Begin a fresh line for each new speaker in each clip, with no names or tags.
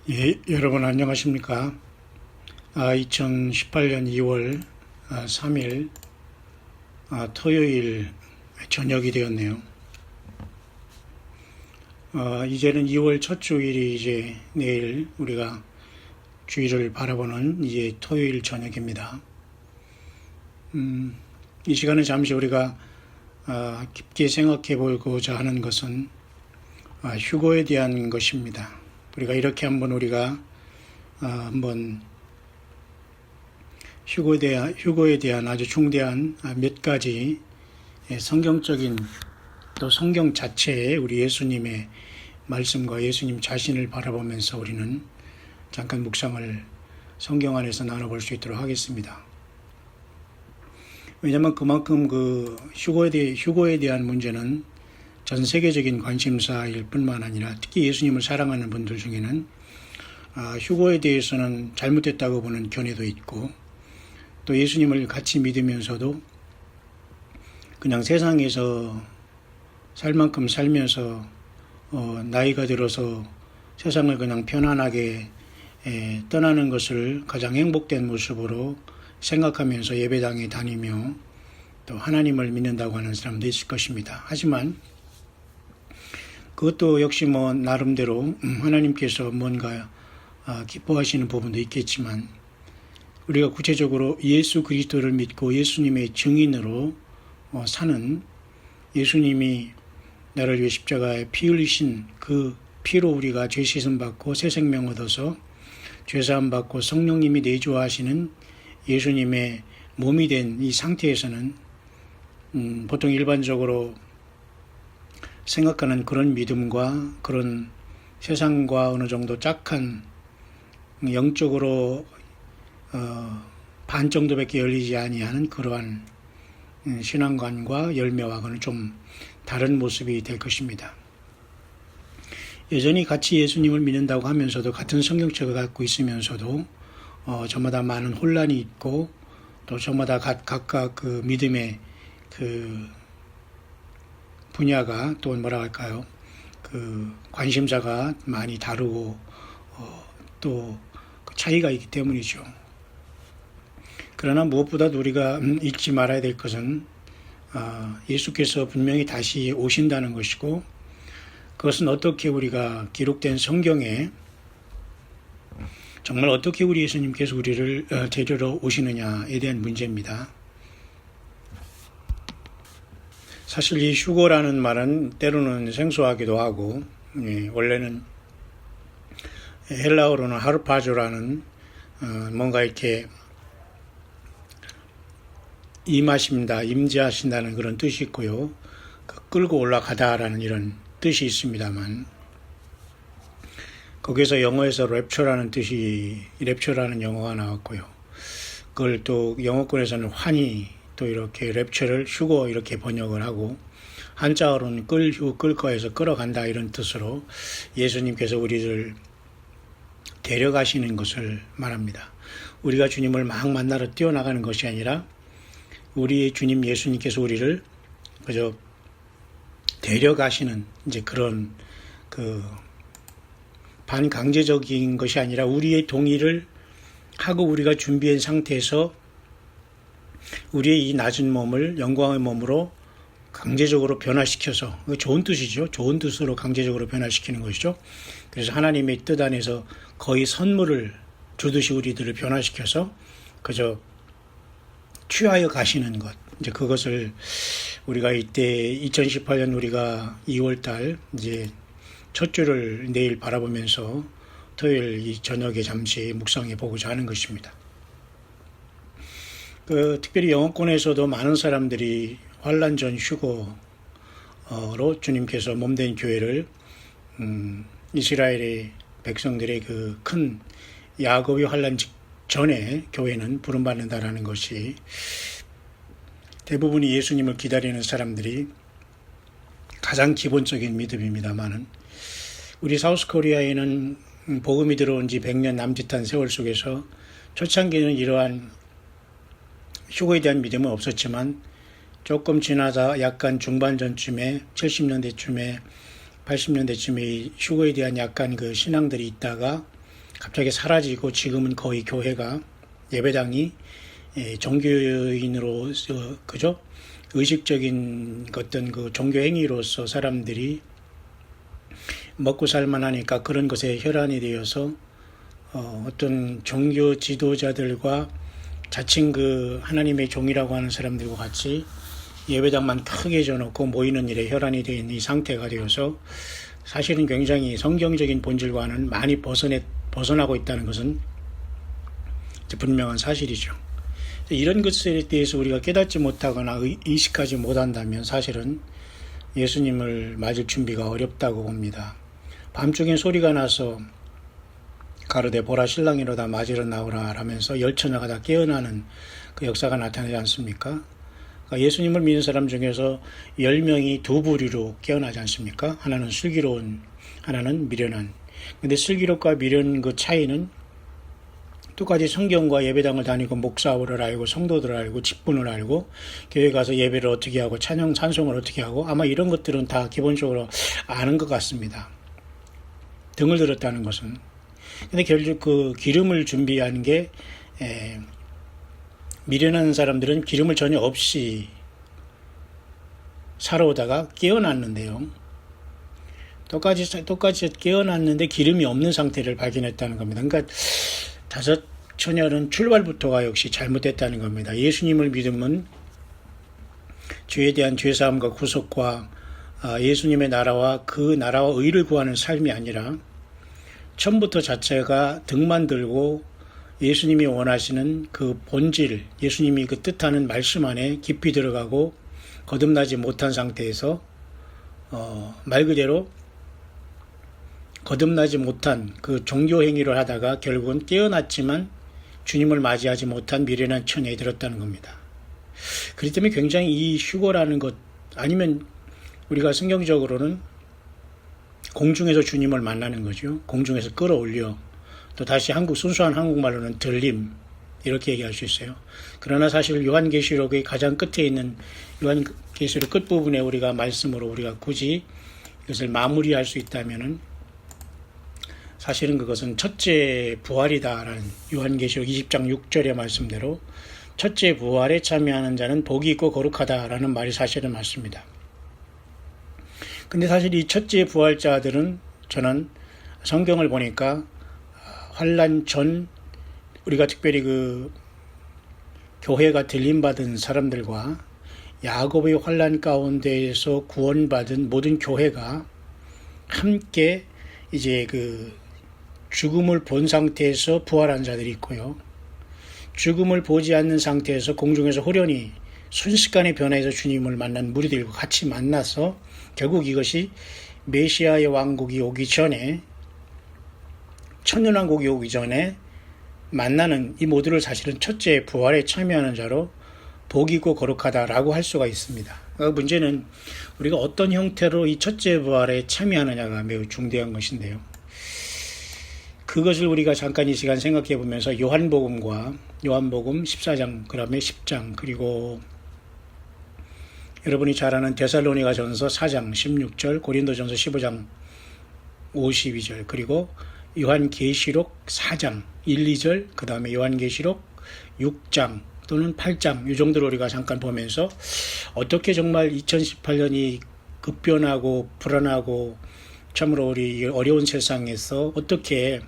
예, 여러분 안녕하십니까? 2018년 2월 3일 토요일 저녁이 되었네요. 이제는 2월 첫 주일이 이제 내일 우리가 주일을 바라보는 이제 토요일 저녁입니다. 이 시간에 잠시 우리가 깊게 생각해 보고자 하는 것은 휴거에 대한 것입니다. 우리가 이렇게 우리가 한번 휴거에 대한 아주 중대한 몇 가지 성경적인 또 성경 자체의 우리 예수님의 말씀과 예수님 자신을 바라보면서 우리는 잠깐 묵상을 성경 안에서 나눠볼 수 있도록 하겠습니다. 왜냐하면 그만큼 휴거에 대한 문제는 전 세계적인 관심사일 뿐만 아니라 특히 예수님을 사랑하는 분들 중에는 휴거에 대해서는 잘못됐다고 보는 견해도 있고 또 예수님을 같이 믿으면서도 그냥 세상에서 살 만큼 살면서 나이가 들어서 세상을 그냥 편안하게 떠나는 것을 가장 행복된 모습으로 생각하면서 예배당에 다니며 또 하나님을 믿는다고 하는 사람도 있을 것입니다. 하지만 그것도 역시 나름대로 하나님께서 뭔가 기뻐하시는 부분도 있겠지만 우리가 구체적으로 예수 그리스도를 믿고 예수님의 증인으로 사는 예수님이 나를 위해 십자가에 피 흘리신 그 피로 우리가 죄 씻음 받고 새 생명 얻어서 죄 사함 받고 성령님이 내주하시는 예수님의 몸이 된 이 상태에서는 보통 일반적으로 생각하는 그런 믿음과 그런 세상과 어느 정도 짝한 영적으로 반 정도밖에 열리지 아니하는 그러한 신앙관과 열매와는 좀 다른 모습이 될 것입니다. 여전히 같이 예수님을 믿는다고 하면서도 같은 성경책을 갖고 있으면서도 저마다 많은 혼란이 있고 또 저마다 각각 그 믿음의 그 분야가 또 그 관심사가 많이 다르고 또 차이가 있기 때문이죠. 그러나 무엇보다도 우리가 잊지 말아야 될 것은 예수께서 분명히 다시 오신다는 것이고 그것은 어떻게 우리가 기록된 성경에 정말 어떻게 우리 예수님께서 우리를 데리러 오시느냐에 대한 문제입니다. 사실 이 휴거라는 말은 때로는 생소하기도 하고 원래는 헬라어로는 하르파조라는 뭔가 이렇게 임재하신다는 그런 뜻이 있고요. 끌고 올라가다라는 이런 뜻이 있습니다만 거기서 영어에서 랩처라는 영어가 나왔고요. 그걸 또 영어권에서는 환희 또 이렇게 랩처를 휴거 이렇게 번역을 하고 한자어로는 끌거에서 끌어간다 이런 뜻으로 예수님께서 우리를 데려가시는 것을 말합니다. 우리가 주님을 막 만나러 뛰어나가는 것이 아니라 우리의 주님 예수님께서 우리를 그저 데려가시는 이제 그런 그 반강제적인 것이 아니라 우리의 동의를 하고 우리가 준비한 상태에서 우리의 이 낮은 몸을 영광의 몸으로 강제적으로 변화시켜서 좋은 뜻이죠. 좋은 뜻으로 강제적으로 변화시키는 것이죠. 그래서 하나님의 뜻 안에서 거의 선물을 주듯이 우리들을 변화시켜서 그저 취하여 가시는 것. 이제 그것을 우리가 이때 2018년 우리가 2월달 이제 첫 주를 내일 바라보면서 토요일 이 저녁에 잠시 묵상해 보고자 하는 것입니다. 특별히 영어권에서도 많은 사람들이 환란 전 휴거로 주님께서 몸된 교회를 이스라엘의 백성들의 그 큰 야곱의 환란 전에 교회는 부름받는다라는 것이 대부분이 예수님을 기다리는 사람들이 가장 기본적인 믿음입니다만은 우리 사우스코리아에는 복음이 들어온 지 100년 남짓한 세월 속에서 초창기는 이러한 휴거에 대한 믿음은 없었지만 조금 지나다 약간 중반 전쯤에 70년대쯤에 80년대쯤에 휴거에 대한 약간 그 신앙들이 있다가 갑자기 사라지고 지금은 거의 교회가 예배당이 종교인으로 그죠? 의식적인 어떤 그 종교 행위로서 사람들이 먹고 살만하니까 그런 것에 혈안이 되어서 어떤 종교 지도자들과 자칭 그 하나님의 종이라고 하는 사람들과 같이 예배당만 크게 져놓고 모이는 일에 혈안이 되어 있는 이 상태가 되어서 사실은 굉장히 성경적인 본질과는 많이 벗어나고 있다는 것은 분명한 사실이죠. 이런 것에 대해서 우리가 깨닫지 못하거나 의식하지 못한다면 사실은 예수님을 맞을 준비가 어렵다고 봅니다. 밤중에 소리가 나서 가로되 보라 신랑이로다 맞으러 나오라 라면서 열처녀가 다 깨어나는 그 역사가 나타나지 않습니까? 그러니까 예수님을 믿는 사람 중에서 10명이 두 부류로 깨어나지 않습니까? 하나는 슬기로운, 하나는 미련한. 근데 슬기롭과 미련 그 차이는 똑같이 성경과 예배당을 다니고 목사를 알고 성도들을 알고 직분을 알고 교회 가서 예배를 어떻게 하고 찬양 찬송을 어떻게 하고 아마 이런 것들은 다 기본적으로 아는 것 같습니다. 등을 들었다는 것은. 근데 결국 그 기름을 준비하는 게 미련한 사람들은 기름을 전혀 없이 살아오다가 깨어났는데요. 똑같이 깨어났는데 기름이 없는 상태를 발견했다는 겁니다. 그러니까 다섯 처녀는 출발부터가 역시 잘못됐다는 겁니다. 예수님을 믿으면 죄에 대한 죄사함과 구속과 예수님의 나라와 그 나라와 의를 구하는 삶이 아니라 처음부터 자체가 등만 들고 예수님이 원하시는 그 본질, 예수님이 그 뜻하는 말씀 안에 깊이 들어가고 거듭나지 못한 상태에서 말 그대로 거듭나지 못한 그 종교 행위를 하다가 결국은 깨어났지만 주님을 맞이하지 못한 미련한 처녀에 들었다는 겁니다. 그렇기 때문에 굉장히 이 휴거라는 것 아니면 우리가 성경적으로는 공중에서 주님을 만나는 거죠. 공중에서 끌어올려 또 다시 순수한 한국말로는 들림 이렇게 얘기할 수 있어요. 그러나 사실 요한계시록의 가장 끝에 있는 요한계시록 끝부분에 우리가 말씀으로 우리가 굳이 이것을 마무리할 수 있다면은 사실은 그것은 첫째 부활이다라는 요한계시록 20장 6절의 말씀대로 첫째 부활에 참여하는 자는 복이 있고 거룩하다라는 말이 사실은 맞습니다. 근데 사실 이 첫째 부활자들은 저는 성경을 보니까 환란 전 우리가 특별히 그 교회가 들림받은 사람들과 야곱의 환란 가운데에서 구원받은 모든 교회가 함께 이제 그 죽음을 본 상태에서 부활한 자들이 있고요. 죽음을 보지 않는 상태에서 공중에서 호련히 순식간에 변화해서 주님을 만난 무리들과 같이 만나서 결국 이것이 메시아의 왕국이 오기 전에 천년왕국이 오기 전에 만나는 이 모두를 사실은 첫째 부활에 참여하는 자로 복이 있고 거룩하다라고 할 수가 있습니다. 문제는 우리가 어떤 형태로 이 첫째 부활에 참여하느냐가 매우 중대한 것인데요. 그것을 우리가 잠깐 이 시간 생각해 보면서 요한복음 14장, 그 다음에 10장, 그리고 여러분이 잘 아는 데살로니가전서 4장 16절, 고린도전서 15장 52절, 그리고 요한계시록 4장 1, 2절, 그 다음에 요한계시록 6장 또는 8장 이 정도로 우리가 잠깐 보면서 어떻게 정말 2018년이 급변하고 불안하고 참으로 우리 어려운 세상에서 어떻게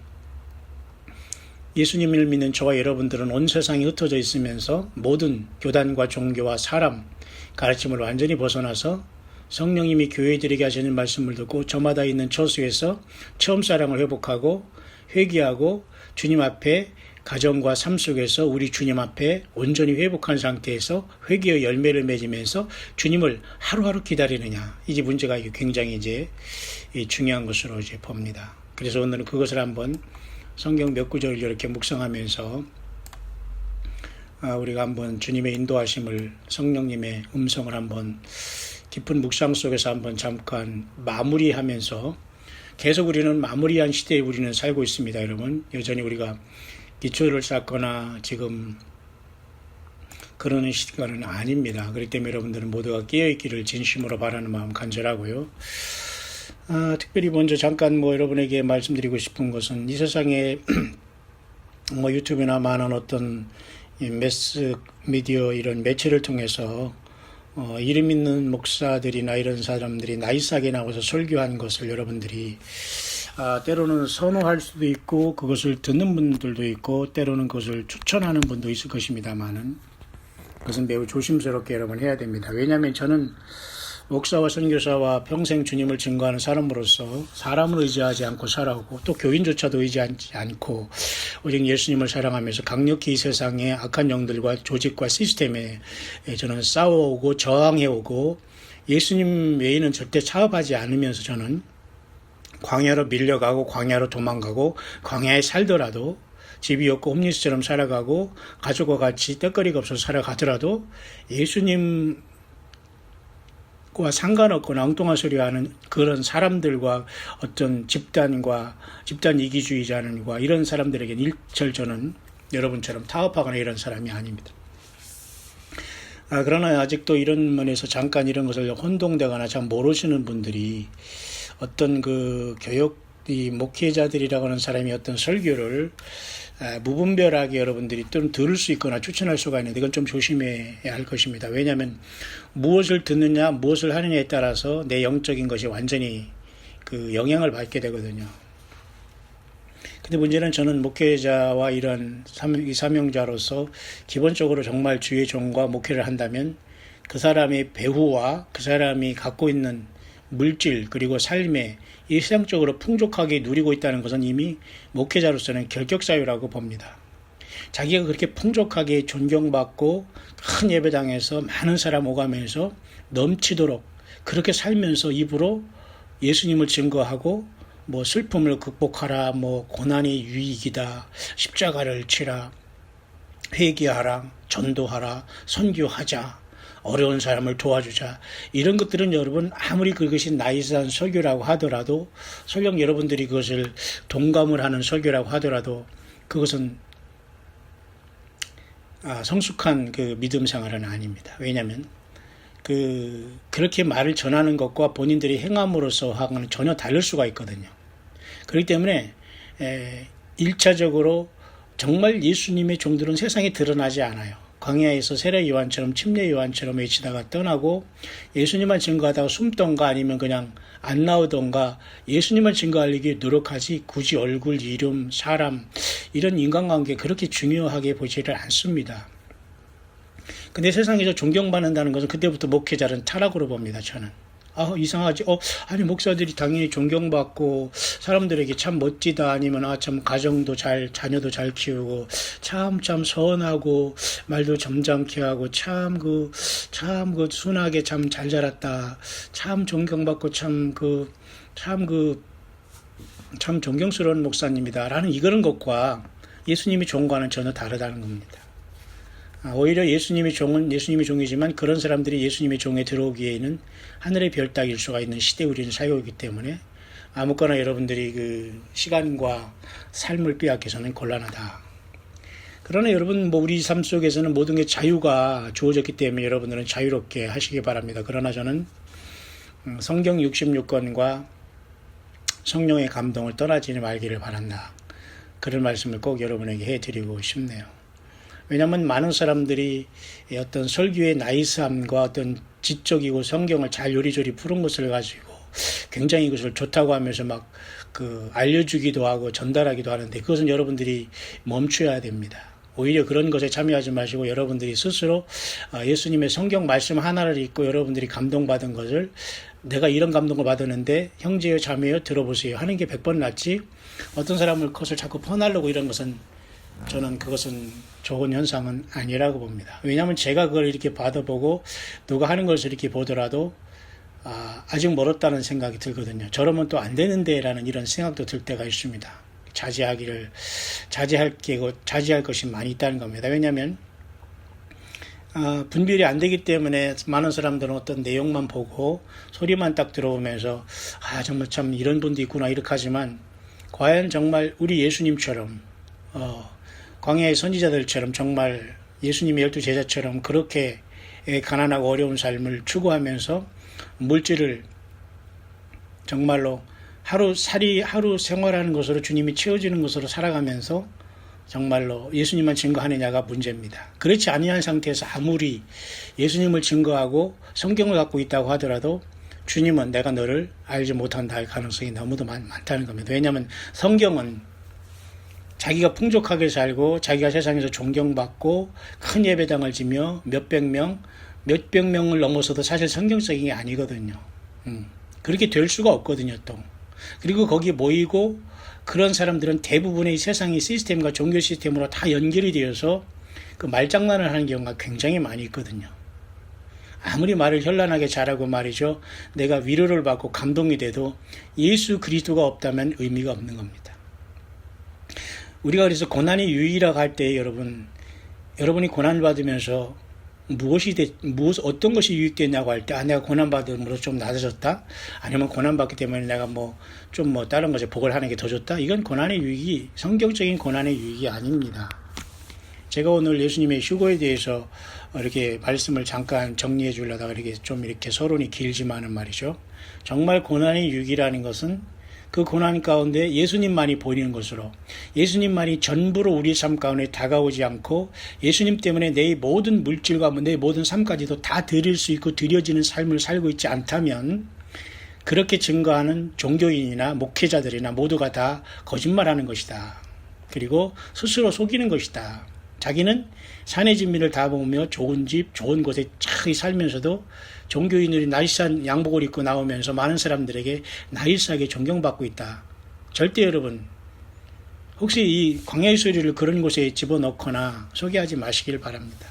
예수님을 믿는 저와 여러분들은 온 세상이 흩어져 있으면서 모든 교단과 종교와 사람 가르침을 완전히 벗어나서 성령님이 교회들에게 하시는 말씀을 듣고 저마다 있는 처소에서 처음 사랑을 회복하고 회개하고 주님 앞에 가정과 삶 속에서 우리 주님 앞에 온전히 회복한 상태에서 회개의 열매를 맺으면서 주님을 하루하루 기다리느냐. 이제 문제가 굉장히 이제 중요한 것으로 이제 봅니다. 그래서 오늘은 그것을 한번 성경 몇 구절을 이렇게 묵상하면서 우리가 한번 주님의 인도하심을 성령님의 음성을 한번 깊은 묵상 속에서 한번 잠깐 마무리하면서 계속 우리는 마무리한 시대에 우리는 살고 있습니다. 여러분 여전히 우리가 기초를 쌓거나 지금 그러는 시간은 아닙니다. 그렇기 때문에 여러분들은 모두가 깨어있기를 진심으로 바라는 마음 간절하고요. 특별히 먼저 잠깐 여러분에게 말씀드리고 싶은 것은 이 세상에 유튜브나 많은 어떤 매스 미디어 이런 매체를 통해서 이름 있는 목사들이나 이런 사람들이 나이스하게 나와서 설교한 것을 여러분들이 때로는 선호할 수도 있고 그것을 듣는 분들도 있고 때로는 그것을 추천하는 분도 있을 것입니다만은 그것은 매우 조심스럽게 여러분 해야 됩니다. 왜냐하면 저는 목사와 선교사와 평생 주님을 증거하는 사람으로서 사람을 의지하지 않고 살아오고 또 교인조차도 의지하지 않고 오직 예수님을 사랑하면서 강력히 이 세상의 악한 영들과 조직과 시스템에 저는 싸워오고 저항해오고 예수님 외에는 절대 차업하지 않으면서 저는 광야로 밀려가고 광야로 도망가고 광야에 살더라도 집이 없고 홈리스처럼 살아가고 가족과 같이 떡거리가 없어서 살아가더라도 예수님 과 상관없거나 엉뚱한 소리 하는 그런 사람들과 어떤 집단 이기주의자들과 이런 사람들에게 일절 저는 여러분처럼 타협하거나 이런 사람이 아닙니다. 그러나 아직도 이런 면에서 잠깐 이런 것을 혼동되거나 잘 모르시는 분들이 어떤 이 목회자들이라고 하는 사람이 어떤 설교를 무분별하게 여러분들이 좀 들을 수 있거나 추천할 수가 있는데 이건 좀 조심해야 할 것입니다. 왜냐하면 무엇을 듣느냐 무엇을 하느냐에 따라서 내 영적인 것이 완전히 영향을 받게 되거든요. 근데 문제는 저는 목회자와 이런 사명자로서 기본적으로 정말 주의 종과 목회를 한다면 그 사람의 배후와 그 사람이 갖고 있는 물질 그리고 삶에 일상적으로 풍족하게 누리고 있다는 것은 이미 목회자로서는 결격사유라고 봅니다. 자기가 그렇게 풍족하게 존경받고 큰 예배당에서 많은 사람 오가면서 넘치도록 그렇게 살면서 입으로 예수님을 증거하고 슬픔을 극복하라, 고난이 유익이다, 십자가를 치라, 회개하라, 전도하라, 선교하자, 어려운 사람을 도와주자. 이런 것들은 여러분 아무리 그것이 나이스한 설교라고 하더라도 설령 여러분들이 그것을 동감을 하는 설교라고 하더라도 그것은 성숙한 믿음 생활은 아닙니다. 왜냐하면 그렇게 말을 전하는 것과 본인들이 행함으로써 하고는 전혀 다를 수가 있거든요. 그렇기 때문에 1차적으로 정말 예수님의 종들은 세상에 드러나지 않아요. 광야에서 세례 요한처럼 침례 요한처럼 외치다가 떠나고 예수님만 증거하다가 숨던가 아니면 그냥 안 나오던가 예수님만 증거하려고 노력하지 굳이 얼굴, 이름, 사람 이런 인간관계 그렇게 중요하게 보지를 않습니다. 근데 세상에서 존경받는다는 것은 그때부터 목회자는 타락으로 봅니다. 저는. 이상하지. 아니 목사들이 당연히 존경받고 사람들에게 참 멋지다 아니면 참 가정도 자녀도 잘 키우고 참 선하고 말도 점잖게 하고 참 순하게 참 잘 자랐다. 참 존경받고 참 존경스러운 목사님이다라는 이런 것과 예수님의 종과는 전혀 다르다는 겁니다. 오히려 예수님의 종은 예수님의 종이지만 그런 사람들이 예수님의 종에 들어오기에는 하늘의 별 따기일 수가 있는 시대에 우리는 살고 있기 때문에 아무거나 여러분들이 시간과 삶을 빼앗겨서는 곤란하다. 그러나 여러분 우리 삶 속에서는 모든 게 자유가 주어졌기 때문에 여러분들은 자유롭게 하시기 바랍니다. 그러나 저는 성경 66권과 성령의 감동을 떠나지 말기를 바란다. 그런 말씀을 꼭 여러분에게 해드리고 싶네요. 왜냐하면 많은 사람들이 어떤 설교의 나이스함과 어떤 지적이고 성경을 잘 요리조리 푸는 것을 가지고 굉장히 그것을 좋다고 하면서 알려주기도 하고 전달하기도 하는데 그것은 여러분들이 멈춰야 됩니다. 오히려 그런 것에 참여하지 마시고 여러분들이 스스로 예수님의 성경 말씀 하나를 읽고 여러분들이 감동받은 것을 내가 이런 감동을 받았는데 형제여 자매여 들어보세요 하는 게 100번 낫지 어떤 사람을 그것을 자꾸 퍼나르고 이런 것은 저는 그것은 좋은 현상은 아니라고 봅니다. 왜냐하면 제가 그걸 이렇게 받아보고 누가 하는 것을 이렇게 보더라도 아직 멀었다는 생각이 들거든요. 저러면 또 안 되는데 라는 이런 생각도 들 때가 있습니다. 자제할 것이 많이 있다는 겁니다. 왜냐하면 분별이 안 되기 때문에 많은 사람들은 어떤 내용만 보고 소리만 딱 들어오면서 정말 참 이런 분도 있구나 이렇게 하지만 과연 정말 우리 예수님처럼 광야의 선지자들처럼 정말 예수님의 12제자처럼 그렇게 가난하고 어려운 삶을 추구하면서 물질을 정말로 하루 생활하는 것으로 주님이 채워지는 것으로 살아가면서 정말로 예수님만 증거하느냐가 문제입니다. 그렇지 아니한 상태에서 아무리 예수님을 증거하고 성경을 갖고 있다고 하더라도 주님은 내가 너를 알지 못한다 할 가능성이 너무도 많다는 겁니다. 왜냐하면 성경은 자기가 풍족하게 살고 자기가 세상에서 존경받고 큰 예배당을 지며 몇백 명을 넘어서도 사실 성경적인 게 아니거든요. 그렇게 될 수가 없거든요, 또. 그리고 거기에 모이고 그런 사람들은 대부분의 세상의 시스템과 종교 시스템으로 다 연결이 되어서 그 말장난을 하는 경우가 굉장히 많이 있거든요. 아무리 말을 현란하게 잘하고 말이죠. 내가 위로를 받고 감동이 돼도 예수 그리스도가 없다면 의미가 없는 겁니다. 우리가 그래서 고난이 유의라고 할 때 여러분이 고난을 받으면서 어떤 것이 유익됐냐고 할 때, 내가 고난받음으로 좀 낮아졌다? 아니면 고난받기 때문에 내가 다른 것에 복을 하는 게 더 좋다? 이건 고난의 유익이, 성경적인 고난의 유익이 아닙니다. 제가 오늘 예수님의 휴거에 대해서 이렇게 말씀을 잠깐 정리해 주려다가 이렇게 서론이 길지만은 말이죠. 정말 고난의 유익이라는 것은 그 고난 가운데 예수님만이 보이는 것으로, 예수님만이 전부로 우리 삶 가운데 다가오지 않고 예수님 때문에 내 모든 물질과 내 모든 삶까지도 다 드릴 수 있고 드려지는 삶을 살고 있지 않다면 그렇게 증거하는 종교인이나 목회자들이나 모두가 다 거짓말하는 것이다. 그리고 스스로 속이는 것이다. 자기는 산의 진미를 다 보며 좋은 집, 좋은 곳에 잘 살면서도 종교인들이 나이스한 양복을 입고 나오면서 많은 사람들에게 나이스하게 존경받고 있다. 절대 여러분, 혹시 이 광야의 소리를 그런 곳에 집어넣거나 소개하지 마시길 바랍니다.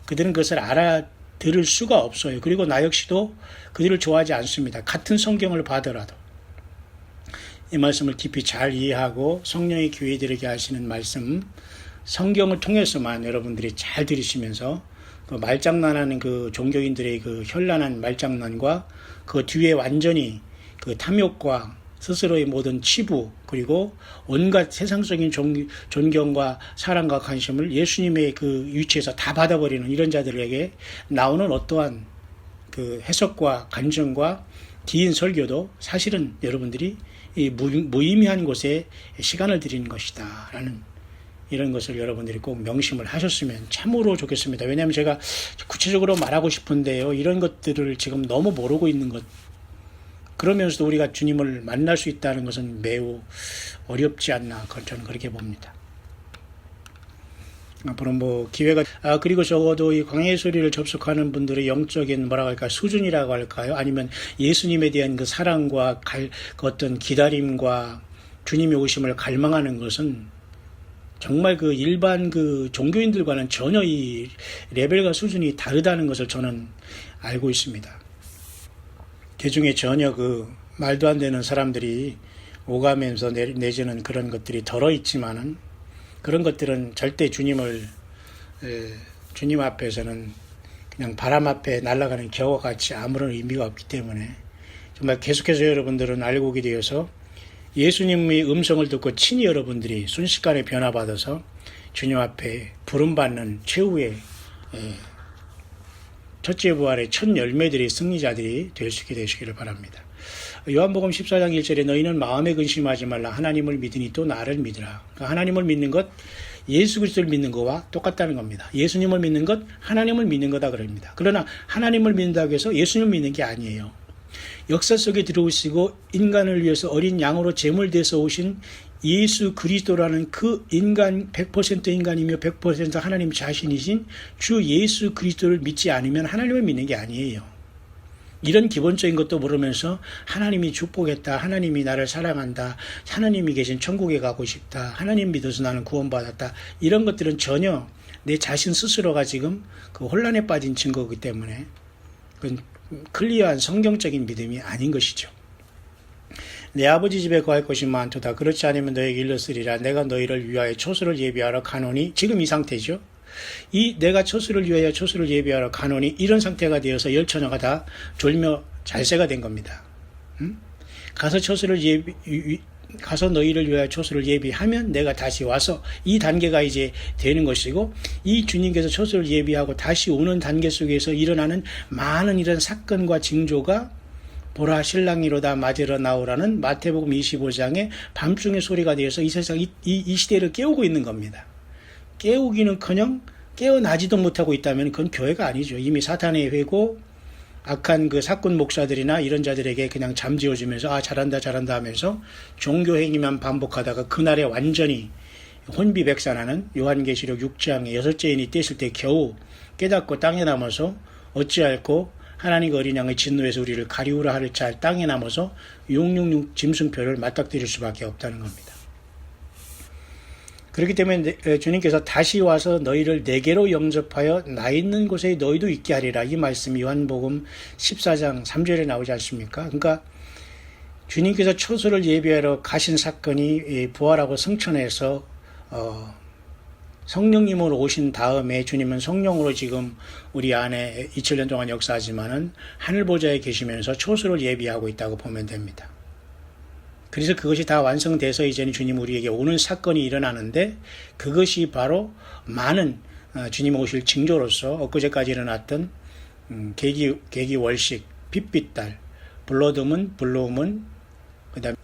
그들은 그것을 알아들을 수가 없어요. 그리고 나 역시도 그들을 좋아하지 않습니다. 같은 성경을 봐더라도. 이 말씀을 깊이 잘 이해하고 성령의 교회들에게 하시는 말씀, 성경을 통해서만 여러분들이 잘 들으시면서 그 말장난하는 그 종교인들의 그 현란한 말장난과 그 뒤에 완전히 그 탐욕과 스스로의 모든 치부 그리고 온갖 세상적인 존경과 사랑과 관심을 예수님의 그 위치에서 다 받아버리는 이런 자들에게 나오는 어떠한 그 해석과 간증과 긴 설교도 사실은 여러분들이 이 무의미한 곳에 시간을 들이는 것이다 라는 이런 것을 여러분들이 꼭 명심을 하셨으면 참으로 좋겠습니다. 왜냐하면 제가 구체적으로 말하고 싶은데요. 이런 것들을 지금 너무 모르고 있는 것. 그러면서도 우리가 주님을 만날 수 있다는 것은 매우 어렵지 않나. 저는 그렇게 봅니다. 앞으로 기회가, 그리고 적어도 이 광야의 소리를 접속하는 분들의 영적인 수준이라고 할까요? 아니면 예수님에 대한 그 사랑과 그 어떤 기다림과 주님의 오심을 갈망하는 것은 정말 그 일반 그 종교인들과는 전혀 이 레벨과 수준이 다르다는 것을 저는 알고 있습니다. 그 중에 전혀 그 말도 안 되는 사람들이 오가면서 내지는 그런 것들이 덜어 있지만은 그런 것들은 절대 주님 앞에서는 그냥 바람 앞에 날아가는 겨와 같이 아무런 의미가 없기 때문에 정말 계속해서 여러분들은 알고 오게 되어서 예수님의 음성을 듣고 친히 여러분들이 순식간에 변화받아서 주님 앞에 부름받는 최후의 첫째 부활의 첫 열매들이 승리자들이 될 수 있게 되시기를 바랍니다. 요한복음 14장 1절에 너희는 마음에 근심하지 말라 하나님을 믿으니 또 나를 믿으라. 그러니까 하나님을 믿는 것, 예수 그리스도를 믿는 것과 똑같다는 겁니다. 예수님을 믿는 것, 하나님을 믿는 거다 그럽니다. 그러나 하나님을 믿는다고 해서 예수님을 믿는 게 아니에요. 역사 속에 들어오시고 인간을 위해서 어린 양으로 제물돼서 오신 예수 그리스도라는 그 인간 100% 인간이며 100% 하나님 자신이신 주 예수 그리스도를 믿지 않으면 하나님을 믿는 게 아니에요. 이런 기본적인 것도 모르면서 하나님이 축복했다, 하나님이 나를 사랑한다, 하나님이 계신 천국에 가고 싶다, 하나님 믿어서 나는 구원받았다, 이런 것들은 전혀 내 자신 스스로가 지금 그 혼란에 빠진 증거이기 때문에 그건 클리어한 성경적인 믿음이 아닌 것이죠. 내 아버지 집에 거할 것이 많도다. 그렇지 않으면 너에게 일렀으리라. 내가 너희를 위하여 초소를 예비하러 가노니. 지금 이 상태죠. 이 내가 초소를 위하여 초소를 예비하러 가노니 이런 상태가 되어서 열처녀가 다 졸며 잘새가 된 겁니다. 가서 너희를 위하여 초소를 예비하면 내가 다시 와서 이 단계가 이제 되는 것이고 이 주님께서 초소를 예비하고 다시 오는 단계 속에서 일어나는 많은 이런 사건과 징조가 보라 신랑이로다 맞으러 나오라는 마태복음 25장의 밤중의 소리가 되어서 이 세상 이 시대를 깨우고 있는 겁니다. 깨우기는커녕 깨어나지도 못하고 있다면 그건 교회가 아니죠. 이미 사탄의 회고 악한 그 사꾼 목사들이나 이런 자들에게 그냥 잠재워주면서 잘한다 하면서 종교 행위만 반복하다가 그날에 완전히 혼비백산하는 요한계시록 6장의 여섯째 인이 떼실 때 겨우 깨닫고 땅에 남아서 어찌할꼬 하나님과 어린 양의 진노에서 우리를 가리우라 하를 잘 땅에 남아서 666 짐승표를 맞닥뜨릴 수밖에 없다는 겁니다. 그렇기 때문에 주님께서 다시 와서 너희를 내게로 영접하여 나 있는 곳에 너희도 있게 하리라. 이 말씀이 요한복음 14장 3절에 나오지 않습니까? 그러니까 주님께서 초소를 예비하러 가신 사건이 부활하고 승천해서 성령님으로 오신 다음에 주님은 성령으로 지금 우리 안에 2000년 동안 역사하지만은 하늘보좌에 계시면서 초소를 예비하고 있다고 보면 됩니다. 그래서 그것이 다 완성돼서 이제는 주님 우리에게 오는 사건이 일어나는데 그것이 바로 많은 주님 오실 징조로서 엊그제까지 일어났던 계기월식, 빛빛달, 블러드문, 블루문, 그다음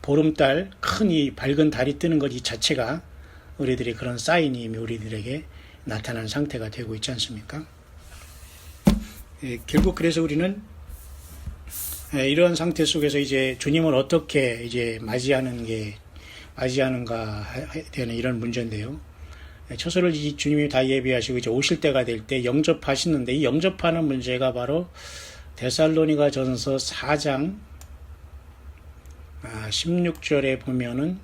보름달, 큰 이 밝은 달이 뜨는 것 이 자체가 우리들의 그런 사인이 이미 우리들에게 나타난 상태가 되고 있지 않습니까? 결국 그래서 우리는 이러한 상태 속에서 이제 주님을 어떻게 이제 맞이하는가 되는 이런 문제인데요. 처소를 주님이 다 예비하시고 이제 오실 때가 될 때 영접하시는데 이 영접하는 문제가 바로 데살로니가 전서 4장 16절에 보면은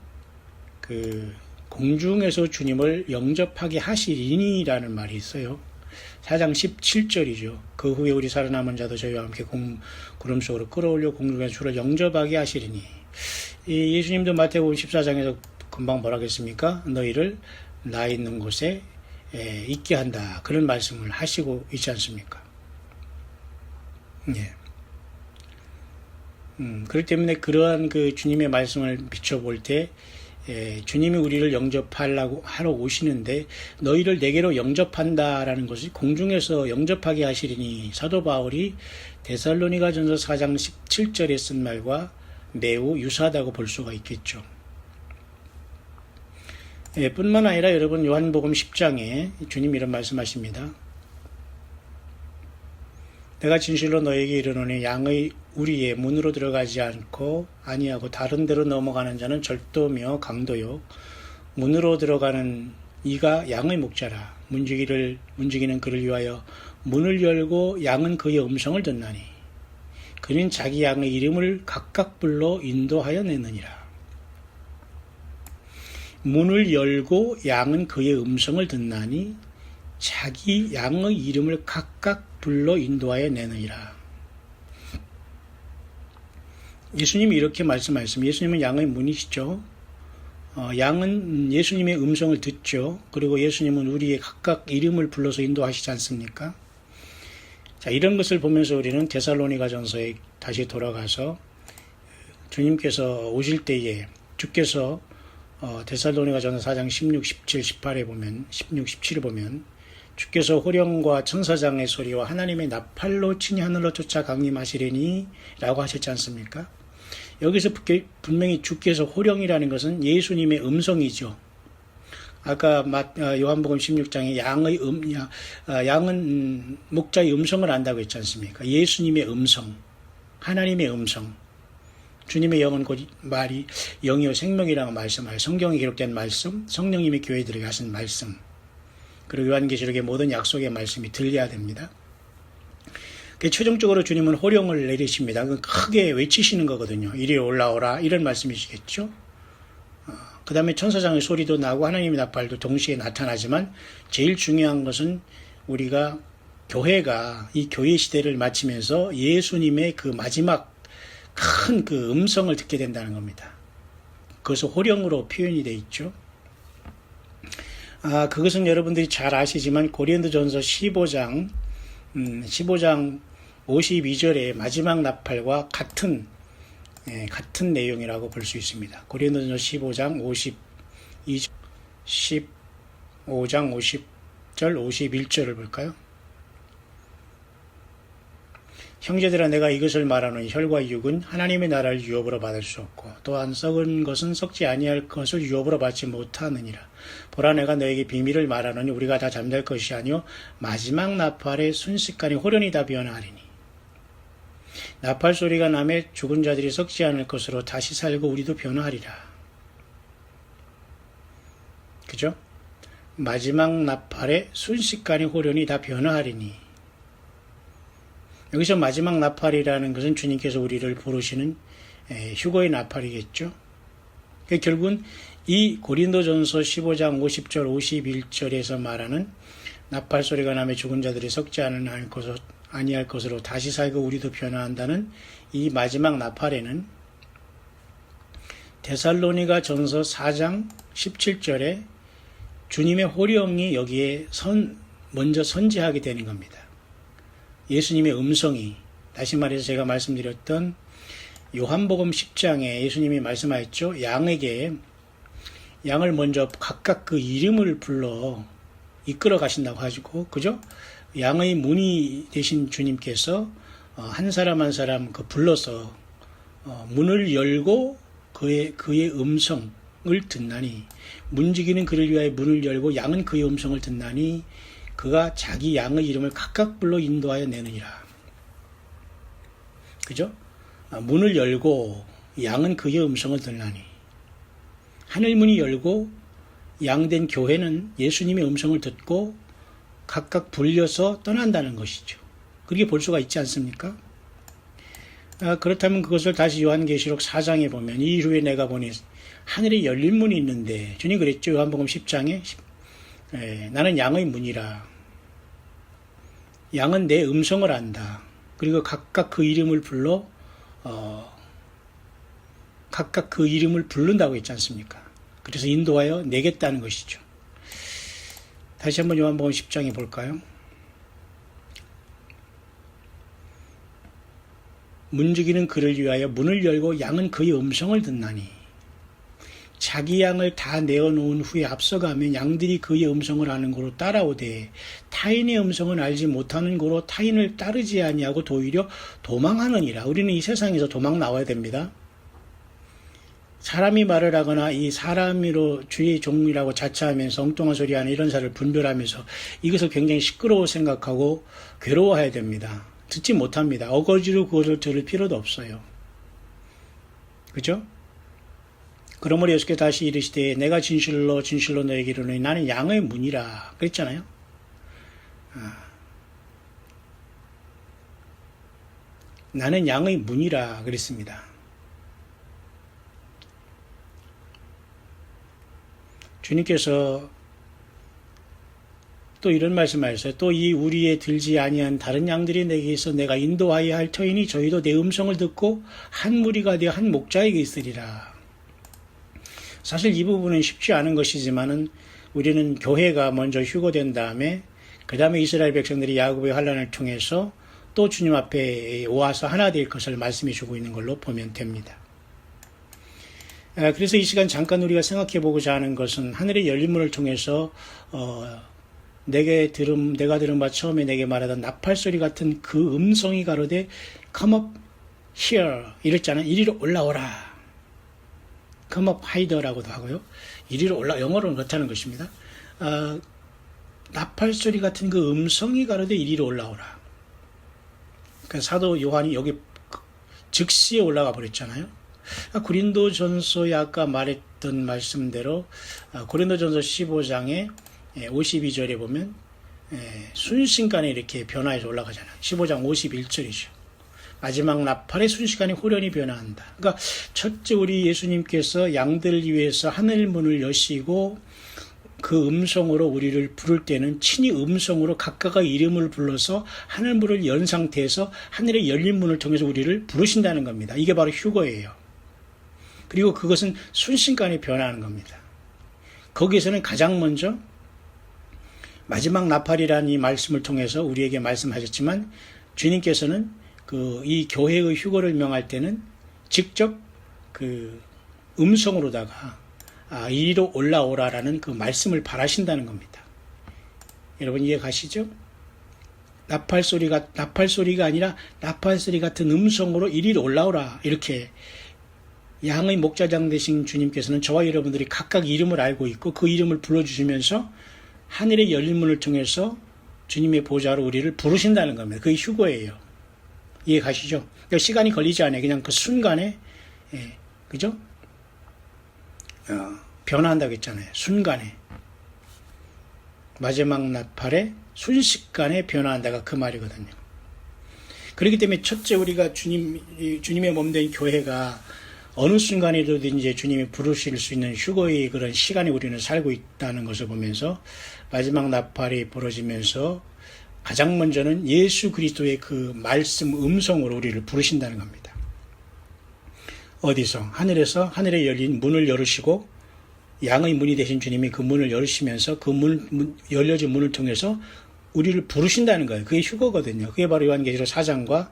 그 공중에서 주님을 영접하게 하시리니라는 말이 있어요. 4장 17절이죠. 그 후에 우리 살아남은 자도 저희와 함께 구름 속으로 끌어올려 공중에서 주를 영접하게 하시리니. 예수님도 마태복음 14장에서 금방 뭐라 했습니까? 너희를 나 있는 곳에 있게 한다. 그런 말씀을 하시고 있지 않습니까? 예. 그렇기 때문에 그러한 그 주님의 말씀을 비춰볼 때 주님이 우리를 하러 오시는데 너희를 내게로 영접한다라는 것이 공중에서 영접하게 하시리니 사도 바울이 데살로니가 전서 4장 17절에 쓴 말과 매우 유사하다고 볼 수가 있겠죠. 뿐만 아니라 여러분 요한복음 10장에 주님이 이런 말씀하십니다. 내가 진실로 너에게 이르노니 양의 우리의 문으로 들어가지 않고 아니하고 다른 데로 넘어가는 자는 절도며 강도요 문으로 들어가는 이가 양의 목자라. 문지기는 그를 위하여 문을 열고 양은 그의 음성을 듣나니 그는 자기 양의 이름을 각각 불러 인도하여 내느니라. 문을 열고 양은 그의 음성을 듣나니 자기 양의 이름을 각각 불러 인도하여 내느니라. 예수님이 이렇게 말씀하셨습니다. 예수님은 양의 문이시죠. 양은 예수님의 음성을 듣죠. 그리고 예수님은 우리의 각각 이름을 불러서 인도하시지 않습니까? 자, 이런 것을 보면서 우리는 데살로니가 전서에 다시 돌아가서 주님께서 오실 때에 주께서 데살로니가 전서 4장 16, 17, 18에 보면 16, 17에 보면 주께서 호령과 천사장의 소리와 하나님의 나팔로 친히 하늘로 쫓아 강림하시리니 라고 하셨지 않습니까? 여기서 분명히 주께서 호령이라는 것은 예수님의 음성이죠. 아까 요한복음 16장에 양은 목자의 음성을 안다고 했지 않습니까? 예수님의 음성, 하나님의 음성, 주님의 영은 곧 말이 영이요 생명이라고 말씀하여 성경에 기록된 말씀, 성령님이 교회들에게 하신 말씀, 그리고 요한계시록의 모든 약속의 말씀이 들려야 됩니다. 최종적으로 주님은 호령을 내리십니다. 크게 외치시는 거거든요. 이리 올라오라 이런 말씀이시겠죠. 그 다음에 천사장의 소리도 나고 하나님의 나팔도 동시에 나타나지만 제일 중요한 것은 우리가 교회가 이 교회 시대를 마치면서 예수님의 그 마지막 큰 그 음성을 듣게 된다는 겁니다. 그것은 호령으로 표현이 되어 있죠. 그것은 여러분들이 잘 아시지만 고린도전서 15장 52절의 마지막 나팔과 같은 내용이라고 볼 수 있습니다. 고린도전서 15장 50절 51절을 볼까요? 형제들아 내가 이것을 말하노니 혈과 육은 하나님의 나라를 유업으로 받을 수 없고 또한 썩은 것은 썩지 아니할 것을 유업으로 받지 못하느니라. 보라 내가 너에게 비밀을 말하노니 우리가 다 잠잘 것이 아니요 마지막 나팔의 순식간에 호련히 다 변하리니 나팔 소리가 나매 죽은 자들이 썩지 않을 것으로 다시 살고 우리도 변화하리라. 그죠? 마지막 나팔의 순식간에 호련히 다 변화하리니 여기서 마지막 나팔이라는 것은 주님께서 우리를 부르시는 휴거의 나팔이겠죠. 결국은 이 고린도전서 15장 50절 51절에서 말하는 나팔 소리가 나며 죽은 자들이 썩지 아니할 것으로 다시 살고 우리도 변화한다는 이 마지막 나팔에는 데살로니가 전서 4장 17절에 주님의 호령이 여기에 먼저 선지하게 되는 겁니다. 예수님의 음성이, 다시 말해서 제가 말씀드렸던 요한복음 10장에 예수님이 말씀하셨죠. 양을 먼저 각각 그 이름을 불러 이끌어 가신다고 하시고, 그죠? 양의 문이 되신 주님께서 한 사람 한 사람 불러서 문을 열고 그의 음성을 듣나니, 문지기는 그를 위하여 문을 열고 양은 그의 음성을 듣나니 그가 자기 양의 이름을 각각 불러 인도하여 내느니라. 그죠? 문을 열고 양은 그의 음성을 듣나니, 하늘문이 열고 양된 교회는 예수님의 음성을 듣고 각각 불려서 떠난다는 것이죠. 그렇게 볼 수가 있지 않습니까? 그렇다면 그것을 다시 요한계시록 4장에 보면 이 이후에 내가 보니 하늘에 열린 문이 있는데, 주님 그랬죠. 요한복음 10장에 나는 양의 문이라. 양은 내 음성을 안다. 그리고 각각 그 이름을 불러 각각 그 이름을 부른다고 했지 않습니까? 그래서 인도하여 내겠다는 것이죠. 다시 한번 요한복음 10장에 볼까요? 문지기는 그를 위하여 문을 열고 양은 그의 음성을 듣나니, 자기 양을 다 내어놓은 후에 앞서가면 양들이 그의 음성을 아는 고로 따라오되 타인의 음성은 알지 못하는 고로 타인을 따르지 아니하고 도리어 도망하느니라. 우리는 이 세상에서 도망 나와야 됩니다. 사람이 말을 하거나 이 사람으로 주의 종이라고 자처하면서 엉뚱한 소리하는 이런 사람을 분별하면서 이것을 굉장히 시끄러워 생각하고 괴로워해야 됩니다. 듣지 못합니다. 어거지로 그것을 들을 필요도 없어요. 그죠? 그러므로 예수께서 다시 이르시되 내가 진실로 너에게 이르노니 나는 양의 문이라 그랬잖아요. 나는 양의 문이라 그랬습니다. 주님께서 또 이런 말씀하셨어요. 또 이 우리에 들지 아니한 다른 양들이 내게 있어 내가 인도하여야 할 터이니 저희도 내 음성을 듣고 한 무리가 되어 한 목자에게 있으리라. 사실 이 부분은 쉽지 않은 것이지만은 우리는 교회가 먼저 휴거된 다음에 그 다음에 이스라엘 백성들이 야곱의 환란을 통해서 또 주님 앞에 와서 하나 될 것을 말씀해 주고 있는 걸로 보면 됩니다. 그래서 이 시간 잠깐 우리가 생각해 보고자 하는 것은 하늘의 열린 문을 통해서 내가 들은 바 처음에 내게 말하던 나팔 소리 같은 그 음성이 가로되 come up here 이랬잖아요. 이리로 올라오라. come up hide라고도 하고요. 이리로 영어로는 그렇다는 것입니다. 나팔 소리 같은 그 음성이 가로되 이리로 올라오라. 그러니까 사도 요한이 여기 즉시에 올라가 버렸잖아요. 고린도전서에 아까 말했던 말씀대로 고린도전서 15장에 52절에 보면 순식간에 이렇게 변화해서 올라가잖아요. 15장 51절이죠. 마지막 나팔의 순식간에 호련히 변화한다. 그러니까 첫째 우리 예수님께서 양들을 위해서 하늘문을 여시고 그 음성으로 우리를 부를 때는 친히 음성으로 각각의 이름을 불러서 하늘문을 연 상태에서 하늘의 열린 문을 통해서 우리를 부르신다는 겁니다. 이게 바로 휴거예요. 그리고 그것은 순식간에 변화하는 겁니다. 거기에서는 가장 먼저 마지막 나팔이라는 이 말씀을 통해서 우리에게 말씀하셨지만 주님께서는 이 교회의 휴거를 명할 때는 직접 그 음성으로다가 이리로 올라오라라는 그 말씀을 바라신다는 겁니다. 여러분 이해 가시죠? 나팔 소리가 아니라 나팔 소리 같은 음성으로 이리로 올라오라. 이렇게 양의 목자장 되신 주님께서는 저와 여러분들이 각각 이름을 알고 있고 그 이름을 불러주시면서 하늘의 열린 문을 통해서 주님의 보좌로 우리를 부르신다는 겁니다. 그게 휴거예요. 이해 가시죠? 그러니까 시간이 걸리지 않아요. 그냥 그 순간에, 그죠? 변화한다고 했잖아요. 순간에. 마지막 나팔에 순식간에 변화한다가 그 말이거든요. 그렇기 때문에 첫째 우리가 주님의 몸된 교회가 어느 순간에든지 주님이 부르실 수 있는 휴거의 그런 시간에 우리는 살고 있다는 것을 보면서 마지막 나팔이 벌어지면서 가장 먼저는 예수 그리스도의 그 말씀 음성으로 우리를 부르신다는 겁니다. 어디서? 하늘에서 하늘에 열린 문을 열으시고 양의 문이 되신 주님이 그 문을 열으시면서 그 열려진 문을 통해서 우리를 부르신다는 거예요. 그게 휴거거든요. 그게 바로 요한계시록 4장과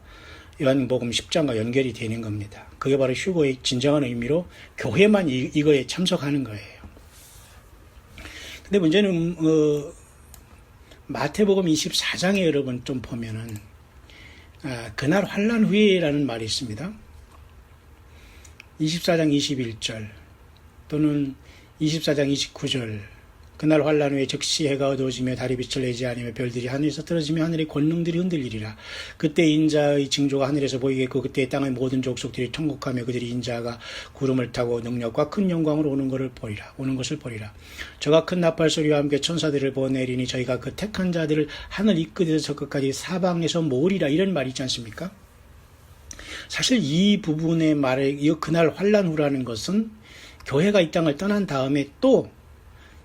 요한복음 10장과 연결이 되는 겁니다. 그게 바로 휴거의 진정한 의미로 교회만 이거에 참석하는 거예요. 근데 문제는 마태복음 24장에 여러분 좀 보면은 그날 환난 후에라는 말이 있습니다. 24장 21절 또는 24장 29절 그날 환난 후에 즉시 해가 어두워지며 달이 빛을 내지 아니며 별들이 하늘에서 떨어지며 하늘의 권능들이 흔들리리라. 그때 인자의 징조가 하늘에서 보이겠고 그때 땅의 모든 족속들이 통곡하며 그들이 인자가 구름을 타고 능력과 큰 영광으로 오는 것을 보리라. 저가 큰 나팔 소리와 함께 천사들을 보내리니 저희가 그 택한 자들을 하늘 이끝에서 저 끝까지 사방에서 모으리라. 이런 말이 있지 않습니까? 사실 이 부분의 말에 그날 환난 후라는 것은 교회가 이 땅을 떠난 다음에 또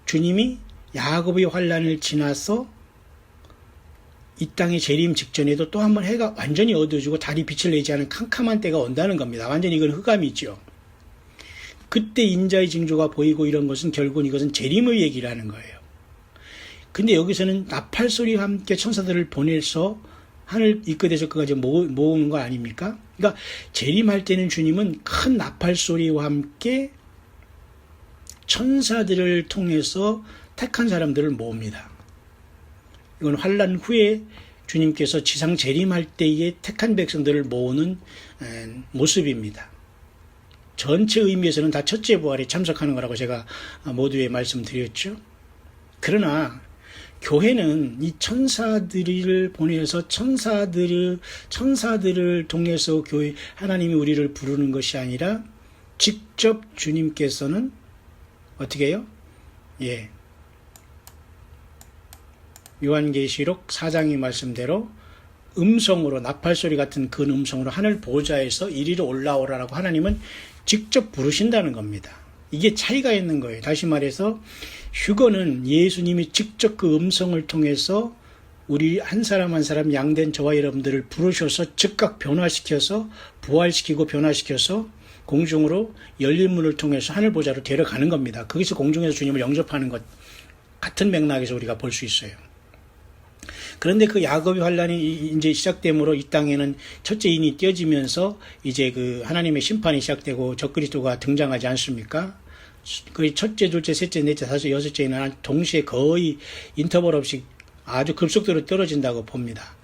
주님이 야곱의 환난을 지나서 이 땅의 재림 직전에도 또 한번 해가 완전히 어두워지고 달이 빛을 내지 않은 캄캄한 때가 온다는 겁니다. 완전히 이건 흑암이죠. 그때 인자의 징조가 보이고 이런 것은 결국은 이것은 재림의 얘기라는 거예요. 근데 여기서는 나팔 소리와 함께 천사들을 보내서 하늘 이 끝에서 끝까지 모으는 거 아닙니까? 그러니까 재림할 때는 주님은 큰 나팔 소리와 함께 천사들을 통해서 택한 사람들을 모읍니다. 이건 환난 후에 주님께서 지상 재림할 때에 택한 백성들을 모으는 모습입니다. 전체 의미에서는 다 첫째 부활에 참석하는 거라고 제가 모두에 말씀드렸죠. 그러나 교회는 이 천사들을 보내서 천사들을 통해서 교회 하나님이 우리를 부르는 것이 아니라 직접 주님께서는 어떻게 해요? 요한계시록 4장의 말씀대로 음성으로 나팔소리 같은 그 음성으로 하늘 보좌에서 이리로 올라오라라고 하나님은 직접 부르신다는 겁니다. 이게 차이가 있는 거예요. 다시 말해서 휴거는 예수님이 직접 그 음성을 통해서 우리 한 사람 한 사람 양된 저와 여러분들을 부르셔서 즉각 변화시켜서 부활시키고 변화시켜서 공중으로 열린 문을 통해서 하늘 보좌로 데려가는 겁니다. 거기서 공중에서 주님을 영접하는 것 같은 맥락에서 우리가 볼 수 있어요. 그런데 그 야곱의 환란이 이제 시작됨으로 이 땅에는 첫째 인이 떼어지면서 이제 그 하나님의 심판이 시작되고 적그리스도가 등장하지 않습니까? 그 첫째, 둘째, 셋째, 넷째, 다섯, 여섯째 인은 동시에 거의 인터벌 없이 아주 급속도로 떨어진다고 봅니다.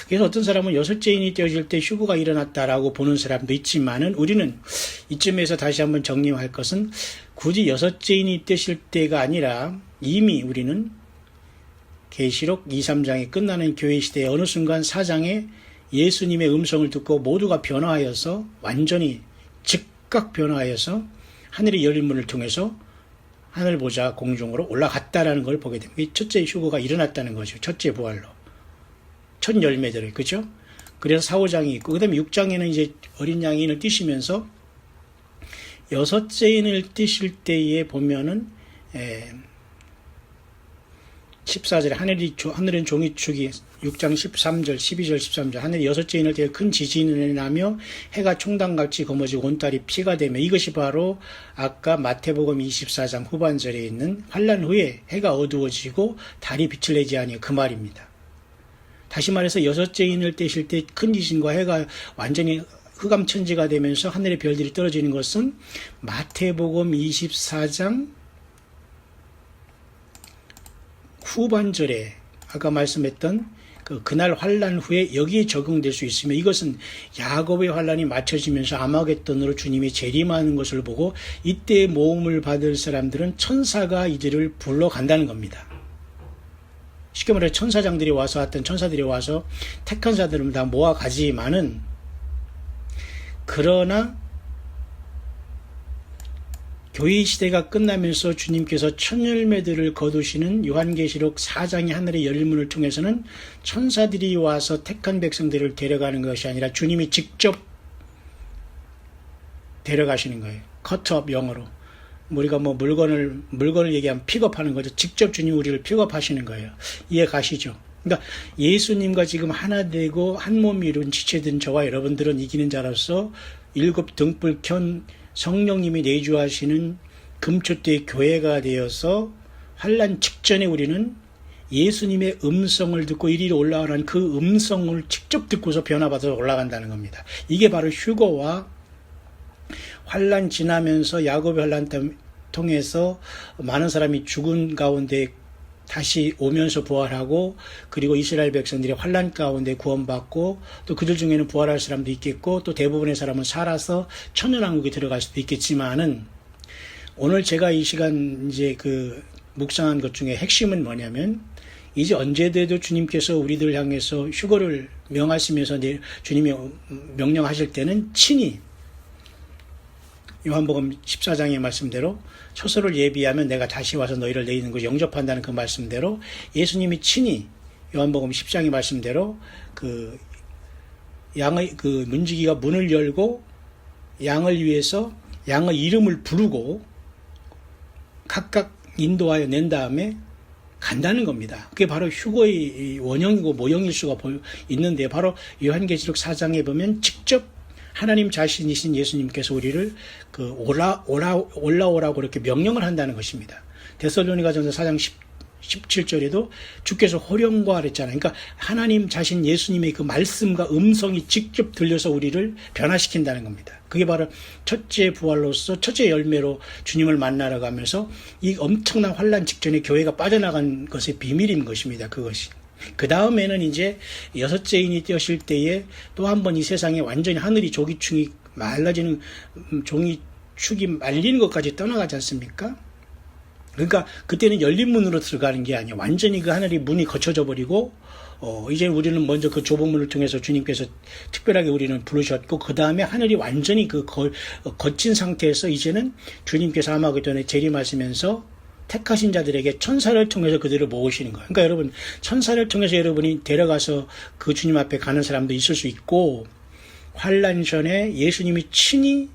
그래서 어떤 사람은 여섯째 인이 떼어질 때 휴거가 일어났다라고 보는 사람도 있지만은 우리는 이쯤에서 다시 한번 정리할 것은 굳이 여섯째 인이 떼실 때가 아니라 이미 우리는 계시록 2, 3장이 끝나는 교회 시대의 어느 순간 4장에 예수님의 음성을 듣고 모두가 변화하여서 완전히 즉각 변화하여서 하늘의 열린 문을 통해서 하늘 보자 공중으로 올라갔다라는 걸 보게 됩니다. 첫째 휴거가 일어났다는 거죠. 첫째 부활로. 첫 열매들을, 그죠? 그래서 4, 5장이 있고, 그 다음에 6장에는 이제 어린 양인을 띄시면서 여섯째 인을 띄실 때에 보면은 14절에 하늘은 종이축이 6장 13절, 12절, 13절 하늘이 여섯째 인을 대해 큰 지진을 나며 해가 총당같이 검어지고 온 딸이 피가 되며 이것이 바로 아까 마태복음 24장 후반절에 있는 환난 후에 해가 어두워지고 달이 빛을 내지 아니하여 그 말입니다. 다시 말해서 여섯째 인을 떼실 때 큰 지진과 해가 완전히 흑암천지가 되면서 하늘의 별들이 떨어지는 것은 마태복음 24장 후반절에 아까 말씀했던 그날 환란 후에 여기에 적용될 수 있으며 이것은 야곱의 환란이 맞춰지면서 아마겟돈으로 주님이 재림하는 것을 보고 이때 모험을 받을 사람들은 천사가 이들을 불러간다는 겁니다. 쉽게 말해 천사장들이 와서 어떤 천사들이 와서 택한 자들을 다 모아가지만은 그러나 교회 시대가 끝나면서 주님께서 천열매들을 거두시는 요한계시록 4장의 하늘의 열문을 통해서는 천사들이 와서 택한 백성들을 데려가는 것이 아니라 주님이 직접 데려가시는 거예요. 컷업 영어로. 우리가 뭐 물건을 얘기하면 픽업하는 거죠. 직접 주님 우리를 픽업하시는 거예요. 이해 가시죠? 그러니까 예수님과 지금 하나 되고 한 몸이 이룬 지체된 저와 여러분들은 이기는 자로서 7 등불 켠 성령님이 내주하시는 금초대의 교회가 되어서 환란 직전에 우리는 예수님의 음성을 듣고 이리로 올라가는 그 음성을 직접 듣고서 변화받아서 올라간다는 겁니다. 이게 바로 휴거와 환란 지나면서 야곱의 환란 통해서 많은 사람이 죽은 가운데 다시 오면서 부활하고 그리고 이스라엘 백성들이 환란 가운데 구원받고 또 그들 중에는 부활할 사람도 있겠고 또 대부분의 사람은 살아서 천년왕국에 들어갈 수도 있겠지만은 오늘 제가 이 시간 이제 묵상한 것 중에 핵심은 뭐냐면 이제 언제돼도 주님께서 우리들 향해서 휴거를 명하시면서 주님이 명령하실 때는 친히 요한복음 14장의 말씀대로 초소를 예비하면 내가 다시 와서 너희를 내리는 것을 영접한다는 그 말씀대로 예수님이 친히 요한복음 10장의 말씀대로 양의 문지기가 문을 열고 양을 위해서 양의 이름을 부르고 각각 인도하여 낸 다음에 간다는 겁니다. 그게 바로 휴거의 원형이고 모형일 수가 있는데 바로 요한계시록 4장에 보면 직접 하나님 자신이신 예수님께서 우리를 올라오라고 그렇게 명령을 한다는 것입니다. 데살로니가전서 4장 17절에도 주께서 호령과 그랬잖아요. 그러니까 하나님 자신 예수님의 그 말씀과 음성이 직접 들려서 우리를 변화시킨다는 겁니다. 그게 바로 첫째 부활로서 첫째 열매로 주님을 만나러 가면서 이 엄청난 환란 직전에 교회가 빠져나간 것의 비밀인 것입니다. 그것이. 그 다음에는 이제 6째 인이 떼었을 때에 또 한 번 이 세상에 완전히 하늘이 조기축이 말라지는 종이축이 말리는 것까지 떠나가지 않습니까? 그러니까 그때는 열린 문으로 들어가는 게 아니에요. 완전히 그 하늘이 문이 거쳐져 버리고 이제 우리는 먼저 그 좁은 문을 통해서 주님께서 특별하게 우리는 부르셨고 그 다음에 하늘이 완전히 거친 상태에서 이제는 주님께서 아마겟돈에 재림하시면서 택하신 자들에게 천사를 통해서 그들을 모으시는 거예요. 그러니까 여러분 천사를 통해서 여러분이 데려가서 그 주님 앞에 가는 사람도 있을 수 있고 환란 전에 예수님이 친히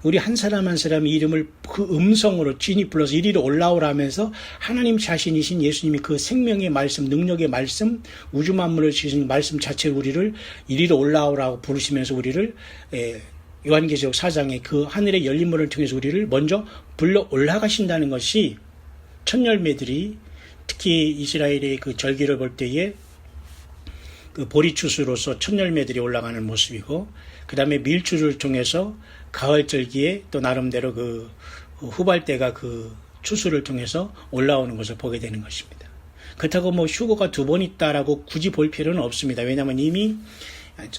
우리 한 사람 한 사람의 이름을 그 음성으로 친히 불러서 이리로 올라오라면서 하나님 자신이신 예수님이 그 생명의 말씀, 능력의 말씀, 우주 만물을 지으신 말씀 자체로 우리를 이리로 올라오라고 부르시면서 우리를 요한계시록 4장의 그 하늘의 열린 문을 통해서 우리를 먼저 불러 올라가신다는 것이 첫 열매들이 특히 이스라엘의 그 절기를 볼 때에 그 보리추수로서 첫 열매들이 올라가는 모습이고 그 다음에 밀추를 통해서 가을 절기에 또 나름대로 그 후발대가 그 추수를 통해서 올라오는 것을 보게 되는 것입니다. 그렇다고 뭐 휴거가 2번 있다라고 굳이 볼 필요는 없습니다. 왜냐하면 이미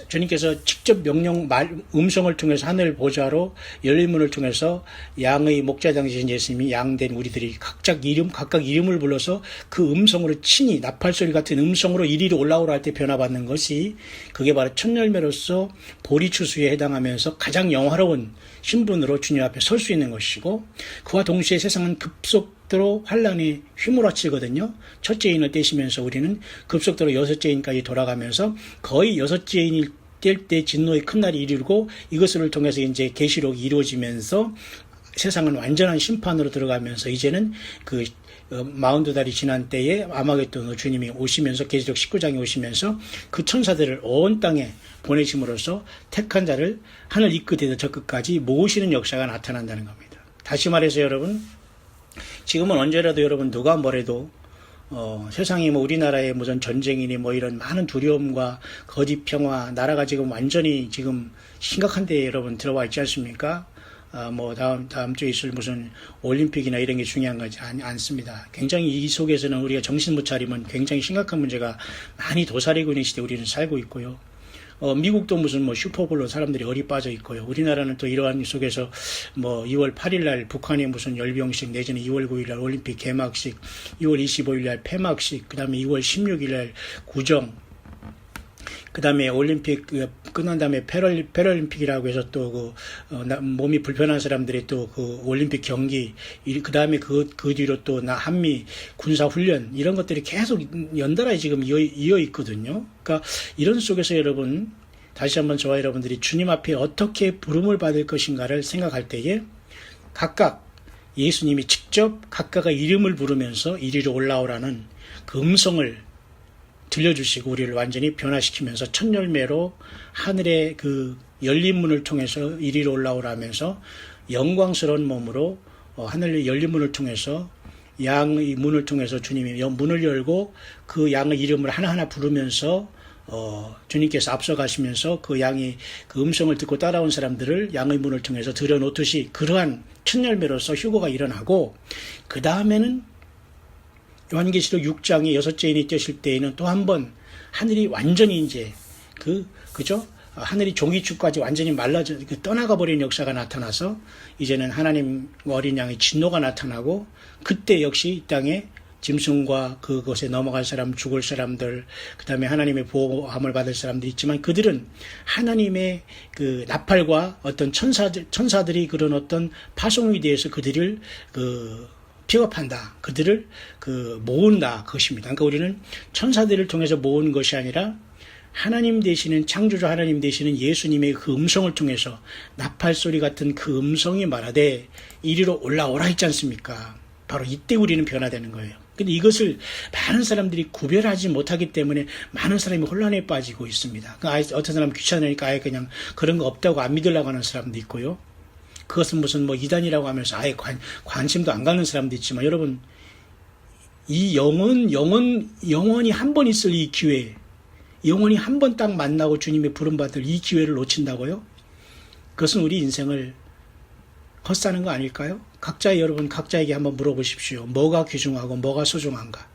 주님께서 직접 음성을 통해서 하늘 보좌로 열린 문을 통해서 양의 목자장이신 예수님이 양된 우리들이 각각 이름을 불러서 그 음성으로 친히 나팔소리 같은 음성으로 이리로 올라오라 할 때 변화받는 것이 그게 바로 첫 열매로서 보리추수에 해당하면서 가장 영화로운 신분으로 주님 앞에 설 수 있는 것이고 그와 동시에 세상은 급속도로 환란이 휘몰아치거든요. 첫째 인을 떼시면서 우리는 급속도로 6째 인까지 돌아가면서 거의 6째 인일 뗄 때 진노의 큰 날이 이르고 이것을 통해서 이제 계시록이 이루어지면서 세상은 완전한 심판으로 들어가면서 이제는 그 42달이 지난 때에 아마겟돈으로 주님이 오시면서 계시록 19장에 오시면서 그 천사들을 온 땅에 보내심으로써 택한 자를 하늘 이 끝에서 저 끝까지 모으시는 역사가 나타난다는 겁니다. 다시 말해서 여러분 지금은 언제라도 여러분 누가 뭐래도 세상이 뭐 우리나라의 무슨 전쟁이니 뭐 이런 많은 두려움과 거짓 평화 나라가 지금 완전히 지금 심각한데 여러분 들어와 있지 않습니까? 뭐 다음 주에 있을 무슨 올림픽이나 이런 게 중요한 거지 않습니다. 굉장히 이 속에서는 우리가 정신 못 차리면 굉장히 심각한 문제가 많이 도사리고 있는 시대에 우리는 살고 있고요. 미국도 무슨 뭐 슈퍼볼로 사람들이 얼이 빠져 있고요. 우리나라는 또 이러한 속에서 뭐 2월 8일 날 북한의 무슨 열병식, 내지는 2월 9일 날 올림픽 개막식, 2월 25일 날 폐막식, 그 다음에 2월 16일 날 구정, 그 다음에 올림픽 끝난 다음에 패럴림픽이라고 해서 또 몸이 불편한 사람들이 또 그 올림픽 경기, 그 다음에 그 뒤로 또 한미 군사훈련, 이런 것들이 계속 연달아 지금 이어 있거든요. 그러니까 이런 속에서 여러분, 다시 한번 저와 여러분들이 주님 앞에 어떻게 부름을 받을 것인가를 생각할 때에 각각 예수님이 직접 각각의 이름을 부르면서 이리로 올라오라는 그 음성을 들려주시고 우리를 완전히 변화시키면서 첫 열매로 하늘의 그 열린 문을 통해서 이리로 올라오라면서 영광스러운 몸으로 하늘의 열린 문을 통해서 양의 문을 통해서 주님이 문을 열고 그 양의 이름을 하나하나 부르면서 주님께서 앞서가시면서 그 양이 그 음성을 듣고 따라온 사람들을 양의 문을 통해서 들여놓듯이 그러한 첫 열매로서 휴거가 일어나고, 그 다음에는 요한계시록 6장에 6째인이 떼실 때에는 또 한 번 하늘이 완전히 이제 그죠? 하늘이 종이축까지 완전히 떠나가 버리는 역사가 나타나서 이제는 하나님 어린 양의 진노가 나타나고, 그때 역시 이 땅에 짐승과 그것에 넘어갈 사람, 죽을 사람들, 그 다음에 하나님의 보호함을 받을 사람들이 있지만, 그들은 하나님의 그 나팔과 어떤 천사들이 그런 어떤 파송에 대해서 그들을 픽업한다. 그들을 모은다. 그것입니다. 그러니까 우리는 천사들을 통해서 모은 것이 아니라 하나님 되시는, 창조주 하나님 되시는 예수님의 그 음성을 통해서 나팔 소리 같은 그 음성이 말하되 이리로 올라오라 했지 않습니까? 바로 이때 우리는 변화되는 거예요. 근데 이것을 많은 사람들이 구별하지 못하기 때문에 많은 사람이 혼란에 빠지고 있습니다. 그러니까 어떤 사람은 귀찮으니까 아예 그냥 그런 거 없다고 안 믿으려고 하는 사람도 있고요. 그것은 무슨 뭐 이단이라고 하면서 아예 관심도 안 가는 사람도 있지만, 여러분, 이 영원히 한 번 있을 이 기회, 영원히 한 번 딱 만나고 주님의 부름받을 이 기회를 놓친다고요? 그것은 우리 인생을 헛사는 거 아닐까요? 여러분 각자에게 한번 물어보십시오. 뭐가 귀중하고 뭐가 소중한가?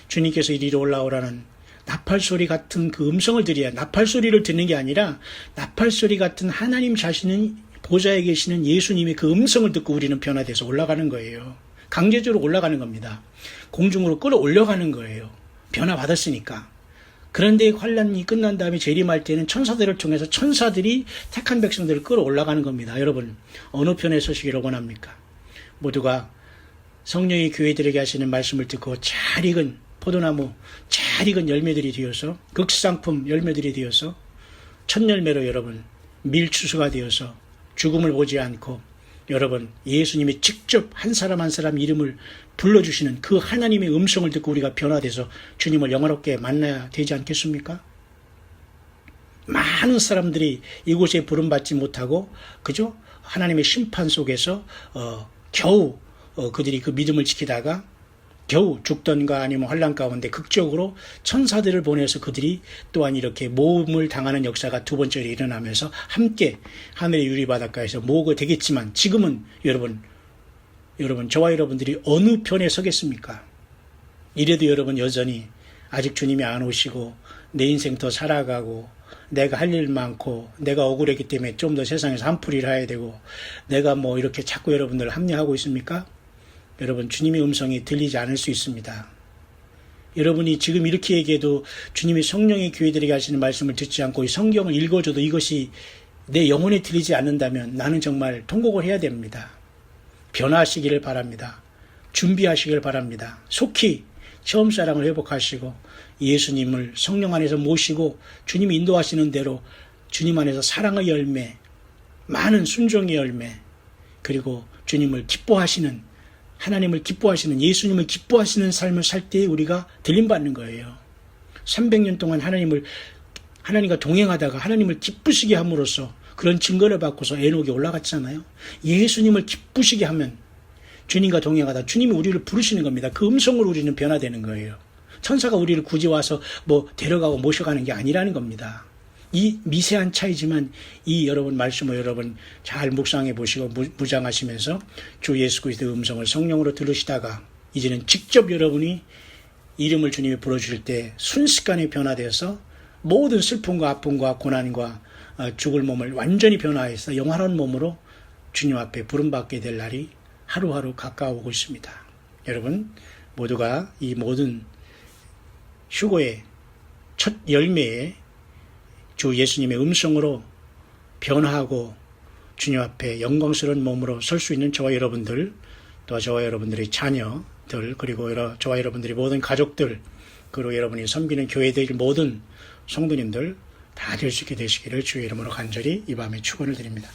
주님께서 이리로 올라오라는 나팔 소리 같은 그 음성을 들어야, 나팔 소리를 듣는 게 아니라 나팔 소리 같은 하나님 자신은 보좌에 계시는 예수님의 그 음성을 듣고 우리는 변화돼서 올라가는 거예요. 강제적으로 올라가는 겁니다. 공중으로 끌어올려가는 거예요. 변화받았으니까. 그런데 환란이 끝난 다음에 재림할 때는 천사들을 통해서 천사들이 택한 백성들을 끌어올라가는 겁니다. 여러분, 어느 편에 서시기를 원합니까? 모두가 성령이 교회들에게 하시는 말씀을 듣고 잘 익은 포도나무, 잘 익은 열매들이 되어서, 극상품 열매들이 되어서 첫 열매로 여러분 밀추수가 되어서 죽음을 보지 않고, 여러분 예수님이 직접 한 사람 한 사람 이름을 불러주시는 그 하나님의 음성을 듣고 우리가 변화돼서 주님을 영화롭게 만나야 되지 않겠습니까? 많은 사람들이 이곳에 부름받지 못하고 그죠? 하나님의 심판 속에서 겨우 그들이 그 믿음을 지키다가 겨우 죽던가 아니면 환난 가운데 극적으로 천사들을 보내서 그들이 또한 이렇게 모험을 당하는 역사가 두 번째로 일어나면서 함께 하늘의 유리바닷가에서 모으게 되겠지만, 지금은 여러분 저와 여러분들이 어느 편에 서겠습니까? 이래도 여러분 여전히 아직 주님이 안 오시고 내 인생 더 살아가고 내가 할 일 많고 내가 억울했기 때문에 좀 더 세상에서 한풀이를 해야 되고 내가 뭐 이렇게 자꾸 여러분들 합리하고 있습니까? 여러분, 주님의 음성이 들리지 않을 수 있습니다. 여러분이 지금 이렇게 얘기해도 주님이 성령의 교회들에게 하시는 말씀을 듣지 않고 이 성경을 읽어줘도 이것이 내 영혼에 들리지 않는다면 나는 정말 통곡을 해야 됩니다. 변화하시기를 바랍니다. 준비하시길 바랍니다. 속히 처음사랑을 회복하시고 예수님을 성령 안에서 모시고 주님이 인도하시는 대로 주님 안에서 사랑의 열매, 많은 순종의 열매, 그리고 주님을 기뻐하시는, 하나님을 기뻐하시는, 예수님을 기뻐하시는 삶을 살 때 우리가 들림받는 거예요. 300년 동안 하나님과 동행하다가 하나님을 기쁘시게 함으로써 그런 증거를 받고서 에녹이 올라갔잖아요. 예수님을 기쁘시게 하면 주님과 동행하다 주님이 우리를 부르시는 겁니다. 그 음성으로 우리는 변화되는 거예요. 천사가 우리를 굳이 와서 뭐 데려가고 모셔가는 게 아니라는 겁니다. 이 미세한 차이지만 이 여러분 말씀을 여러분 잘 묵상해 보시고 무장하시면서 주 예수 그리스도의 음성을 성령으로 들으시다가 이제는 직접 여러분이 이름을 주님이 불러주실 때 순식간에 변화되어서 모든 슬픔과 아픔과 고난과 죽을 몸을 완전히 변화해서 영원한 몸으로 주님 앞에 부름받게 될 날이 하루하루 가까워오고 있습니다. 여러분 모두가 이 모든 휴거의 첫 열매에 주 예수님의 음성으로 변화하고 주님 앞에 영광스러운 몸으로 설 수 있는 저와 여러분들, 또 저와 여러분들의 자녀들, 그리고 저와 여러분들의 모든 가족들, 그리고 여러분이 섬기는 교회들 모든 성도님들 다 될 수 있게 되시기를 주의 이름으로 간절히 이 밤에 축원을 드립니다.